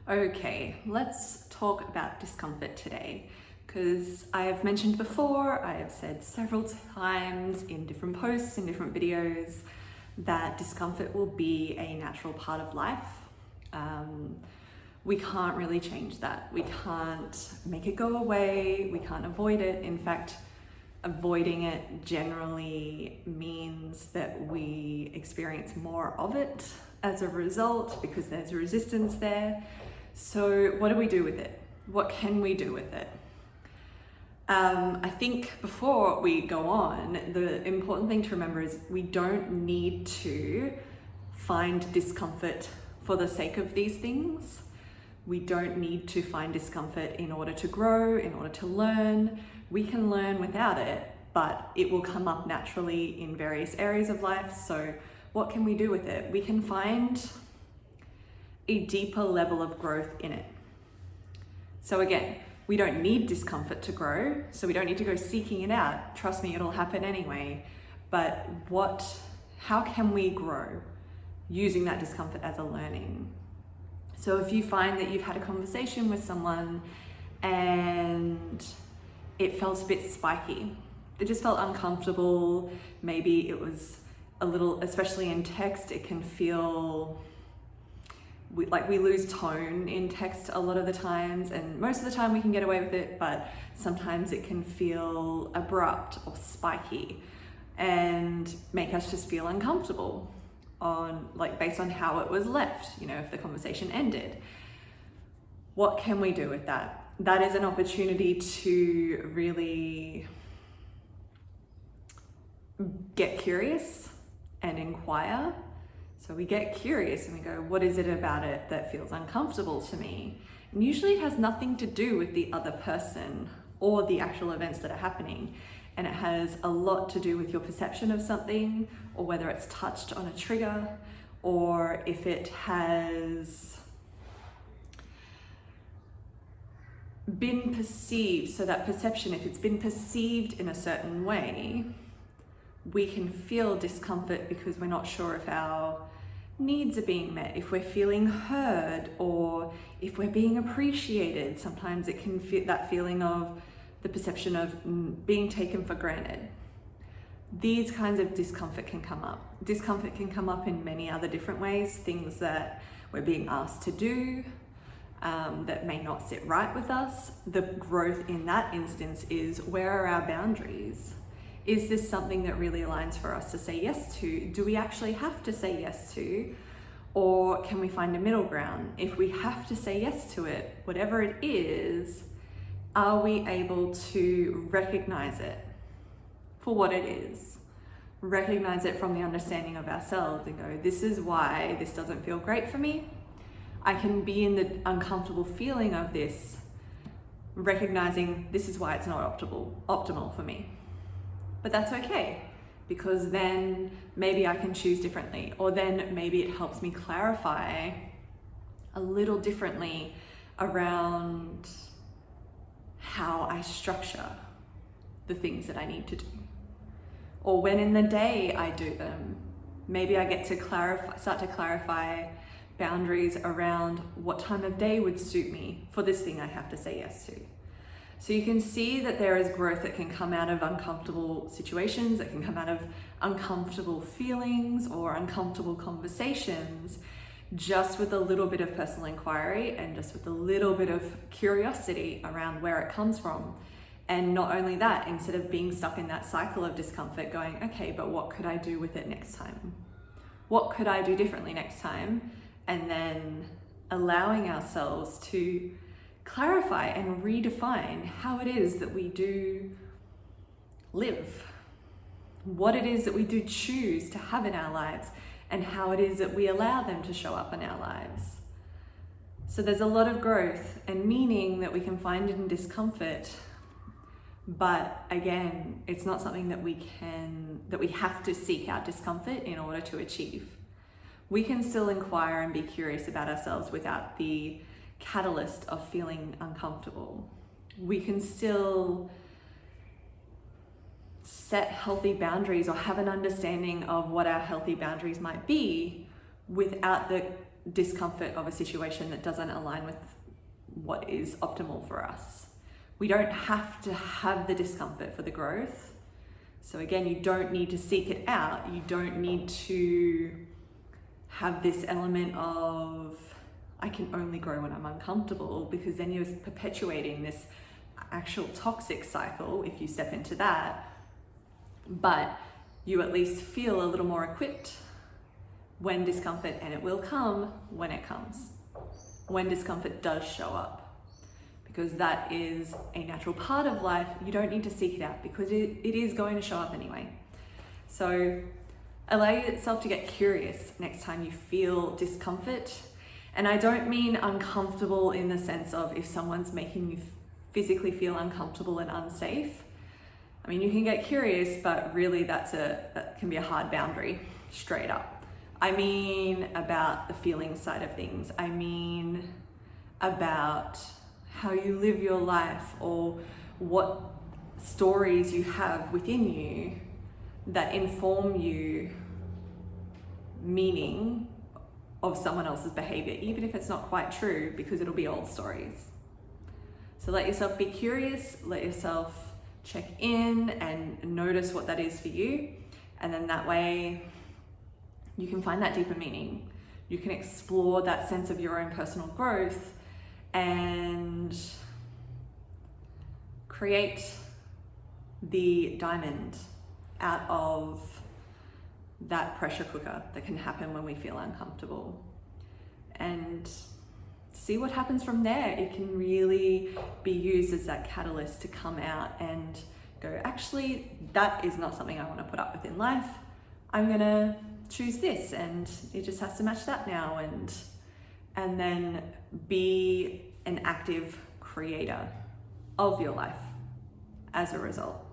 Okay, let's talk about discomfort today, because I have mentioned before, I have said several times in different posts, in different videos, that discomfort will be a natural part of life. We can't really change that. We can't make it go away. We can't avoid it. In fact, avoiding it generally means that we experience more of it as a result because there's resistance there. So what do we do with it? What can we do with it? I think before we go on, the important thing to remember is we don't need to find discomfort for the sake of these things. We don't need to find discomfort in order to grow, in order to learn. We can learn without it, but it will come up naturally in various areas of life. So what can we do with it? We can find a deeper level of growth in it. So again, we don't need discomfort to grow, so we don't need to go seeking it out. Trust me, it'll happen anyway. But how can we grow using that discomfort as a learning? So if you find that you've had a conversation with someone and it felt a bit spiky, it just felt uncomfortable, maybe it was a little, especially in text, it can feel like we lose tone in text a lot of the times, and most of the time we can get away with it, but sometimes it can feel abrupt or spiky and make us just feel uncomfortable based on how it was left, if the conversation ended. What can we do with that? That is an opportunity to really get curious and inquire. So we get curious and we go, what is it about it that feels uncomfortable to me? And usually it has nothing to do with the other person or the actual events that are happening. And it has a lot to do with your perception of something, or whether it's touched on a trigger, or if it has been perceived. So that perception, if it's been perceived in a certain way, we can feel discomfort because we're not sure if our needs are being met, if we're feeling heard, or if we're being appreciated. Sometimes it can feel that feeling of the perception of being taken for granted. These kinds of discomfort can come up. Discomfort can come up in many other different ways, things that we're being asked to do that may not sit right with us. The growth in that instance is, where are our boundaries? Is this something that really aligns for us to say yes to? Do we actually have to say yes to? Or can we find a middle ground? If we have to say yes to it, whatever it is, are we able to recognize it for what it is? Recognize it from the understanding of ourselves and go, this is why this doesn't feel great for me. I can be in the uncomfortable feeling of this, recognizing this is why it's not optimal for me. But that's okay, because then maybe I can choose differently, or then maybe it helps me clarify a little differently around how I structure the things that I need to do. Or when in the day I do them, maybe I get to start to clarify boundaries around what time of day would suit me for this thing I have to say yes to. So you can see that there is growth that can come out of uncomfortable situations, that can come out of uncomfortable feelings or uncomfortable conversations, just with a little bit of personal inquiry and just with a little bit of curiosity around where it comes from. And not only that, instead of being stuck in that cycle of discomfort, going, okay, but what could I do with it next time? What could I do differently next time? And then allowing ourselves to clarify and redefine how it is that we do live, what it is that we do choose to have in our lives, and how it is that we allow them to show up in our lives. So there's a lot of growth and meaning that we can find in discomfort, but again, it's not something that we have to seek out discomfort in order to achieve. We can still inquire and be curious about ourselves without the catalyst of feeling uncomfortable. We can still set healthy boundaries or have an understanding of what our healthy boundaries might be without the discomfort of a situation that doesn't align with what is optimal for us. We don't have to have the discomfort for the growth. So again, you don't need to seek it out. You don't need to have this element of, I can only grow when I'm uncomfortable, because then you're perpetuating this actual toxic cycle if you step into that. But you at least feel a little more equipped when discomfort, and it will come when it comes, when discomfort does show up, because that is a natural part of life. You don't need to seek it out because it is going to show up anyway. So allow yourself to get curious next time you feel discomfort. And I don't mean uncomfortable in the sense of if someone's making you physically feel uncomfortable and unsafe. I mean, you can get curious, but really that can be a hard boundary, straight up. I mean about the feeling side of things. I mean about how you live your life, or what stories you have within you that inform you meaning of someone else's behavior, even if it's not quite true, because it'll be old stories. So let yourself be curious, let yourself check in and notice what that is for you. And then that way you can find that deeper meaning. You can explore that sense of your own personal growth and create the diamond out of that pressure cooker that can happen when we feel uncomfortable, and see what happens from there. It can really be used as that catalyst to come out and go, actually, that is not something I want to put up with in life. I'm gonna choose this, and it just has to match that now, and then be an active creator of your life as a result.